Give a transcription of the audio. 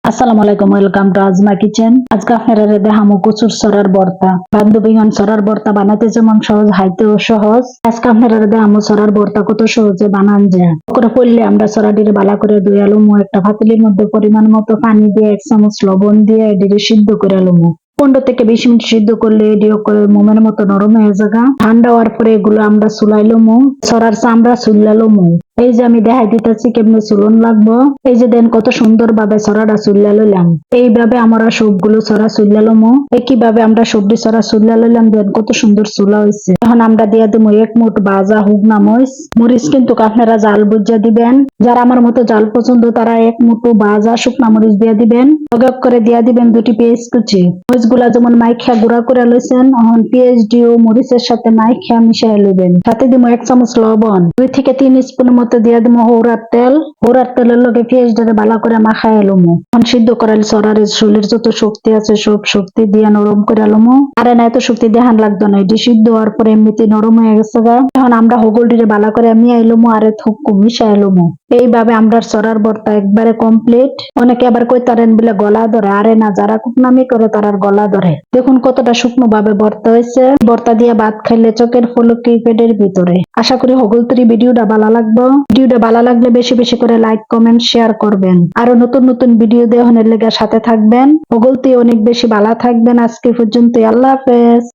আসসালামু আলাইকুম, welcome to asthma kitchen. আজকে আপনারা দেখামো কচুর ছড়ার ভর্তা। বান্ধবীগণ, ছড়ার ভর্তা বানাতে যেমন সহজ, হাইতেও সহজ। আজকে আপনারা দেখামো ছড়ার ভর্তা কত সহজে বানান যায়। করে পড়লে আমরা ছড়াটিরে বালা করে ধুয়ে আলুমু। একটা পাতিলের মধ্যে পরিমাণ মতো পানি দিয়ে 1 চামচ লবণ দিয়ে এটিকে সিদ্ধ করে আলুমু। 15 থেকে 20 মিনিট সিদ্ধ করলে এটিও করে মোমের মতো নরম হয়ে যাগা। ঠান্ডা হওয়ার পরে এগুলো আমরা চুলাইলমু। ছড়ার চামড়া চুলালমু। এই যে আমি দেখাই দিতেছি কেমনে চুলন লাগবো। এই যে দেন কত সুন্দর ভাবে ছড়াটা চুল্লা লইলাম। এইভাবে আমরা সবগুলো ছড়া চুল্লা লমু। একইভাবে আমরা সবজি ছড়া চুল্লা লইলাম। দেন কত সুন্দর চুলা হয়েছে। এখন আমরা দিয়ে দেবো 1 মুঠ ভাজা হুগনা মরিচ। মরিচ কিন্তু আপনারা জাল বুঝা দিবেন। যারা আমার মতো জাল পছন্দ তারা 1 মুঠো ভাজা শুকনা মরিচ দিয়ে দিবেন। লগ করে দিয়ে দিবেন 2টি পেঁয়াজ কুচি। মরিচ গুলা যেমন মাইখা গুঁড়া করে লইছেন, এখন পেঁয়াজ দিও মরিচের সাথে মাইখা মিশাই লইবেন। সাথে দিব 1 চামচ লবণ, 2 থেকে 3 স্পুনের মতো দিয়ে দিব হৌরার তেল। হৌরার তেলের লগে পেঁয়াজ ডারে ভালো করে মাখাই লমু। এখন সিদ্ধ করাল ছড়ারে শরীর যত শক্তি আছে সব শক্তি দিয়ে নরম করে লমু। আরে না, এত শক্তি দেখান লাগতো না, এটি সিদ্ধ হওয়ার পরে এমনিতে নরম হয়ে গেছে গা। এখন আমরা হগলটিরে ভালো করে মিয়াই লমু আরে থুকু মিশাই লমু। এইভাবে আমরা ছড়ার ভর্তা একবারে কমপ্লিট। অনেকে আবার কইতারেন বলে গলা ধরে, আরে না, যারা কুকনামি করে তারার গলা ধরে। দেখুন কতটা শুকনো ভাবে ভর্তা হয়েছে। ভর্তা দিয়ে ভাত খাইলে চোখের পলকে পেটের ভিতরে। আশা করি হগলতরি ভিডিওটা ভালো লাগবে। ভিডিওটা ভালো লাগলে বেশি বেশি করে লাইক, কমেন্ট, শেয়ার করবেন। আরো নতুন নতুন ভিডিও দেওয়ার লেগে সাথে থাকবেন। হগলতি অনেক বেশি ভালো থাকবেন। আজকে পর্যন্ত, আল্লাহ হাফেজ।